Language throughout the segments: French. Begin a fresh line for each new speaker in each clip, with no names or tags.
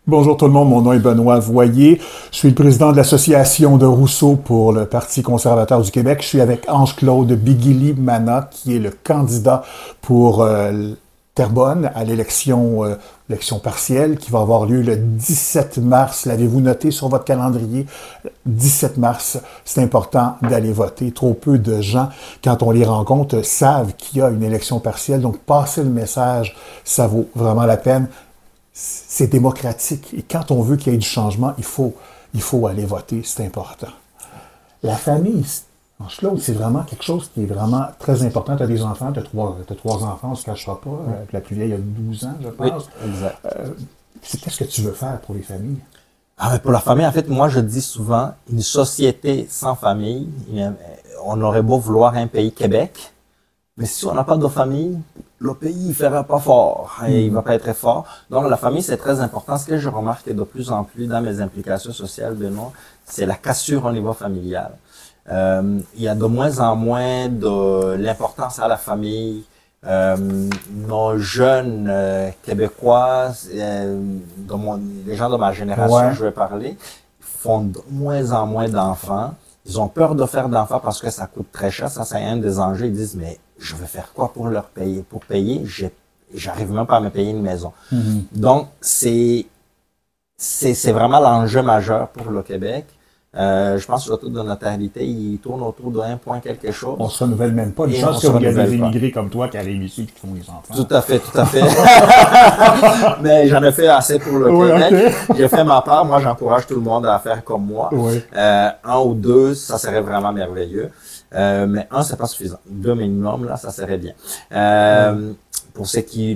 Bonjour tout le monde, mon nom est Benoît Voyer. Je suis le président de l'Association de Rousseau pour le Parti conservateur du Québec. Je suis avec Ange-Claude Bigili-Mana, qui est le candidat pour Terrebonne à l'élection partielle qui va avoir lieu le 17 mars. L'avez-vous noté sur votre calendrier? 17 mars, c'est important d'aller voter. Trop peu de gens, quand on les rencontre, savent qu'il y a une élection partielle. Donc, passer le message, ça vaut vraiment la peine. C'est démocratique. Et quand on veut qu'il y ait du changement, il faut aller voter. C'est important. La famille, Claude, c'est vraiment quelque chose qui est vraiment très important. Tu as des enfants, tu as trois enfants, on ne se cachera pas. La plus vieille a 12 ans, je pense.
Oui, exact.
Qu'est-ce que tu veux faire pour les familles?
Pour la famille, en fait, moi, je dis souvent, une société sans famille, on aurait beau vouloir un pays Québec, mais si on n'a pas de famille, le pays ne fera pas fort et il va pas être très fort. Donc, la famille, c'est très important. Ce que je remarque de plus en plus dans mes implications sociales, Benoît, c'est la cassure au niveau familial. Il y a de moins en moins de l'importance à la famille. Nos jeunes Québécois, les gens de ma génération, je vais parler, font de moins en moins d'enfants. Ils ont peur de faire d'enfants parce que ça coûte très cher. Ça, c'est un des enjeux. Ils disent, mais je vais faire quoi pour leur payer? Pour payer, j'arrive même pas à me payer une maison. Donc, c'est vraiment l'enjeu majeur pour le Québec. Je pense que le taux de natalité, il tourne autour de 1 point quelque chose.
On se renouvelle même pas. Une chance qu'il y a des immigrés comme toi qui arrivent ici et qui font des enfants.
Tout à fait, tout à fait. Mais j'en ai fait assez pour le Québec. Okay. J'ai fait ma part. Moi, j'encourage tout le monde à faire comme moi.
Oui.
1 ou 2, ça serait vraiment merveilleux. Mais 1, c'est pas suffisant. 2 minimum, là, ça serait bien. Pour ceux qui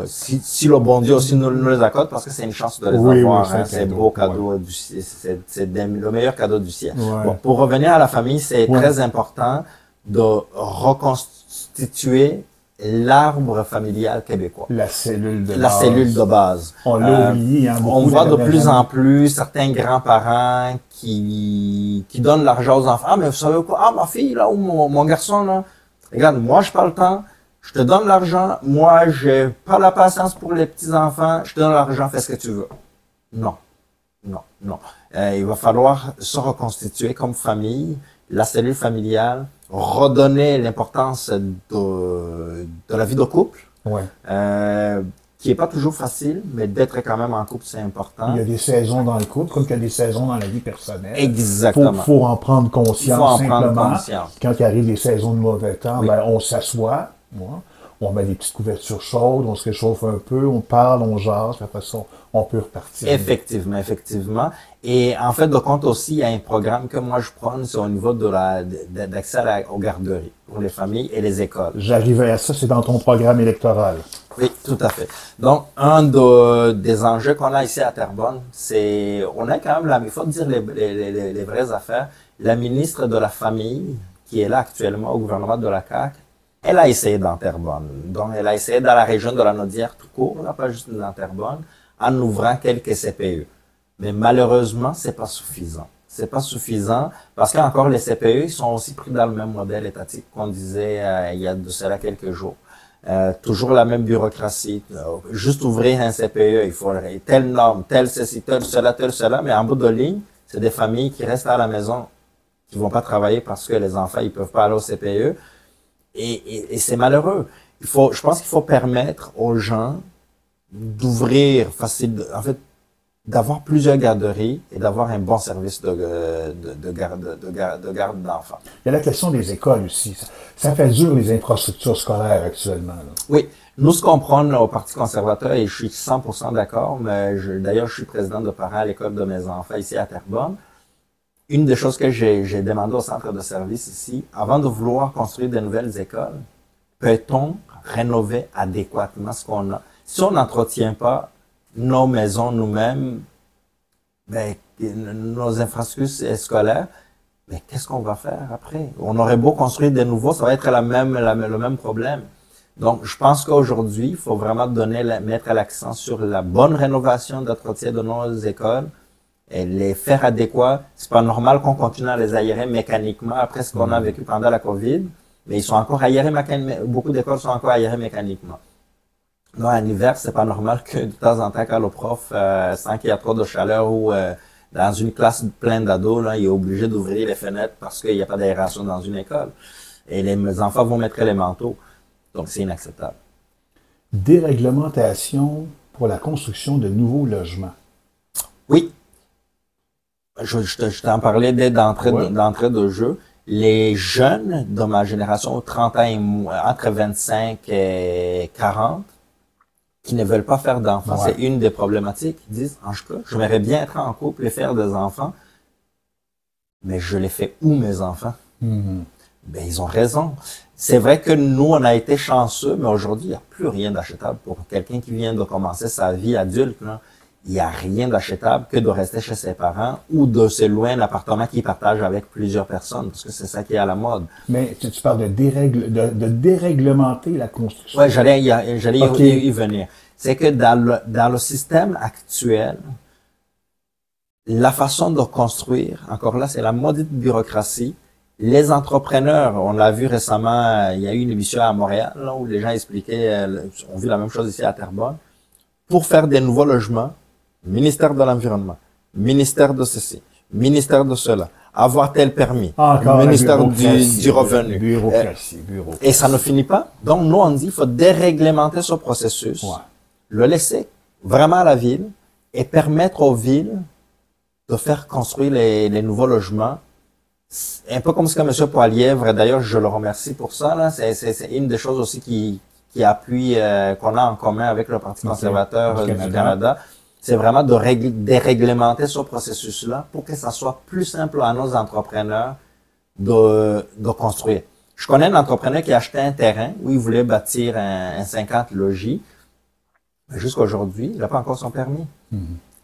si le bon Dieu aussi nous les accorde, parce que c'est une chance de les avoir, hein, c'est beau cadeau du ciel, c'est le meilleur cadeau du ciel. Bon, pour revenir à la famille, c'est très important de reconstituer l'arbre familial québécois.
La cellule de base.
La cellule de base.
On l'a oublié, hein,
on voit de plus en plus certains grands-parents qui donnent l'argent aux enfants. Ah, mais vous savez quoi? Ah, ma fille, là, ou mon garçon, là. Regarde, moi, je pas le temps. Je te donne l'argent. Moi, j'ai pas la patience pour les petits-enfants. Je te donne l'argent, fais ce que tu veux. Non. Non, non. Il va falloir se reconstituer comme famille, la cellule familiale, redonner l'importance de la vie de couple.
Ouais.
Qui est pas toujours facile, mais d'être quand même en couple, c'est important.
Il y a des saisons dans le couple, comme il y a des saisons dans la vie personnelle.
Exactement.
Faut en prendre conscience.
Faut en
simplement.
prendre conscience.
Quand il arrive des saisons de mauvais temps, ben, on s'assoit, on met des petites couvertures chaudes, on se réchauffe un peu, on parle, on jase, puis après ça, on peut repartir.
Effectivement, effectivement. Et en fait, de compte aussi, il y a un programme que moi je prône, c'est au niveau de d'accès aux garderies pour les familles et les écoles.
J'arrivais à ça, c'est dans ton programme électoral.
Oui, tout à fait. Donc, des enjeux qu'on a ici à Terrebonne, on a quand même il faut dire les vraies affaires. La ministre de la Famille, qui est là actuellement au gouvernement de la CAQ, elle a essayé dans Terrebonne. Donc, elle a essayé dans la région de la Naudière tout court, là, pas juste dans Terrebonne, en ouvrant quelques CPE. Mais malheureusement, c'est pas suffisant. C'est pas suffisant parce qu'encore les CPE, ils sont aussi pris dans le même modèle étatique qu'on disait il y a de cela quelques jours. Toujours la même bureaucratie. Juste ouvrir un CPE, il faut telle norme, telle ceci, tel cela, mais en bout de ligne, c'est des familles qui restent à la maison, qui vont pas travailler parce que les enfants, ils peuvent pas aller au CPE. Et c'est malheureux. Je pense qu'il faut permettre aux gens d'ouvrir d'avoir plusieurs garderies et d'avoir un bon service de garde d'enfants.
Il y a la question des écoles aussi. Ça fait dur les infrastructures scolaires actuellement. Là.
Oui. Nous, ce qu'on prône au Parti conservateur, et je suis 100% d'accord, mais d'ailleurs, je suis président de parents à l'école de mes enfants ici à Terrebonne. Une des choses que j'ai demandé au centre de service ici, avant de vouloir construire de nouvelles écoles, peut-on rénover adéquatement ce qu'on a? Si on n'entretient pas nos maisons nous-mêmes, nos infrastructures scolaires, mais qu'est-ce qu'on va faire après? On aurait beau construire des nouveaux, ça va être le même problème. Donc, je pense qu'aujourd'hui, il faut vraiment mettre l'accent sur la bonne rénovation d'entretien de nos écoles et les faire adéquats. C'est pas normal qu'on continue à les aérer mécaniquement après ce qu'on a vécu pendant la COVID, mais ils sont encore aérés mécaniquement. Beaucoup d'écoles sont encore aérées mécaniquement. Non, en hiver, c'est pas normal que de temps en temps, quand le prof, sans qu'il y a trop de chaleur ou dans une classe pleine d'ados, là, il est obligé d'ouvrir les fenêtres parce qu'il n'y a pas d'aération dans une école. Et les enfants vont mettre les manteaux. Donc, c'est inacceptable.
Déréglementation pour la construction de nouveaux logements.
Oui, je t'en parlais dès d'entrée de jeu. Les jeunes de ma génération, 30 ans et entre 25 et 40, qui ne veulent pas faire d'enfants, c'est une des problématiques. Ils disent, en tout cas, j'aimerais bien être en couple et faire des enfants, mais je les fais où mes enfants? Ben, ils ont raison. C'est vrai que nous, on a été chanceux, mais aujourd'hui, il n'y a plus rien d'achetable pour quelqu'un qui vient de commencer sa vie adulte, là. Il n'y a rien d'achetable que de rester chez ses parents ou de se louer un appartement qu'il partage avec plusieurs personnes, parce que c'est ça qui est à la mode.
Mais tu parles de déréglementer la construction.
Oui, j'allais y venir. C'est que dans le système actuel, la façon de construire, encore là, c'est la maudite bureaucratie. Les entrepreneurs, on l'a vu récemment, il y a eu une émission à Montréal, là, où les gens expliquaient, on vit la même chose ici à Terrebonne, pour faire des nouveaux logements, ministère de l'Environnement, ministère de ceci, ministère de cela, avoir tel permis, ministère du Revenu.
Bureaucratie.
Et ça ne finit pas. Donc, nous, on dit, il faut déréglementer ce processus, le laisser vraiment à la ville et permettre aux villes de faire construire les nouveaux logements. Un peu comme ce que M. Poilièvre, d'ailleurs, je le remercie pour ça, là. C'est une des choses aussi qui appuie, qu'on a en commun avec le Parti conservateur du Canada. C'est vraiment de déréglementer ce processus-là pour que ça soit plus simple à nos entrepreneurs de construire. Je connais un entrepreneur qui a acheté un terrain où il voulait bâtir un 50 logis. Jusqu'à aujourd'hui, il n'a pas encore son permis.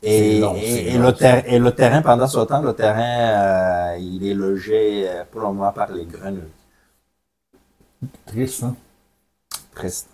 Et le terrain, pendant ce temps, le terrain, il est logé pour le moment par les grenouilles.
Triste, hein?
Triste.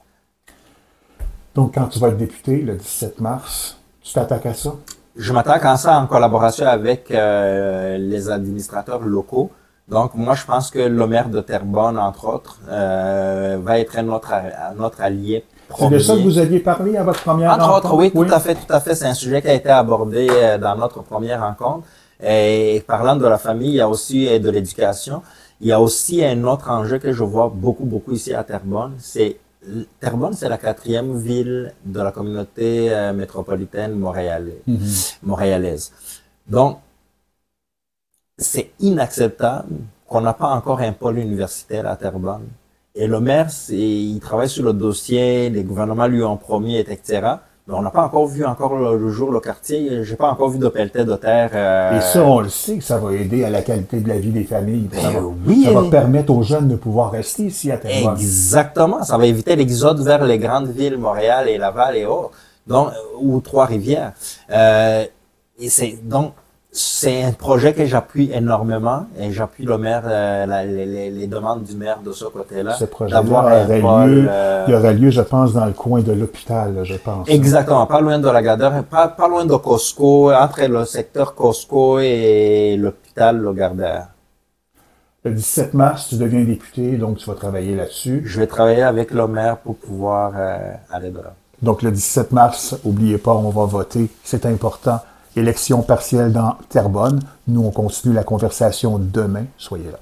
Donc, quand tu vas être député, le 17 mars, tu t'attaques à ça?
Je m'attaque à ça en collaboration avec les administrateurs locaux. Donc, moi, je pense que le maire de Terrebonne, entre autres, va être notre allié.
C'est de ça que vous aviez parlé à votre première rencontre?
Entre autres, oui, tout à fait. C'est un sujet qui a été abordé dans notre première rencontre. Et parlant de la famille, il y a aussi de l'éducation. Il y a aussi un autre enjeu que je vois beaucoup ici à Terrebonne. Terrebonne, c'est la 4e ville de la communauté métropolitaine montréalaise. Donc, c'est inacceptable qu'on n'a pas encore un pôle universitaire à Terrebonne. Et le maire, il travaille sur le dossier, les gouvernements lui ont promis, etc. Mais on n'a pas encore vu le jour le quartier. J'ai pas encore vu de pelleté de terre.
Et ça, on le sait que ça va aider à la qualité de la vie des familles. Ça va
oui,
permettre aux jeunes de pouvoir rester ici à Terrebonne.
Exactement. Ça va éviter l'exode vers les grandes villes, Montréal et Laval et autres. Donc, ou Trois-Rivières. Donc, c'est un projet que j'appuie énormément et j'appuie le maire, les demandes du maire de ce côté-là.
Ce projet-là il aurait lieu, je pense, dans le coin de l'hôpital, je pense.
Exactement, pas loin de la Gardère, pas loin de Costco, entre le secteur Costco et l'hôpital Le Gardère.
Le 17 mars, tu deviens député, donc tu vas travailler là-dessus.
Je vais travailler avec le maire pour pouvoir aller de là.
Donc le 17 mars, n'oubliez pas, on va voter, c'est important. Élection partielle dans Terrebonne. Nous, on continue la conversation demain. Soyez là.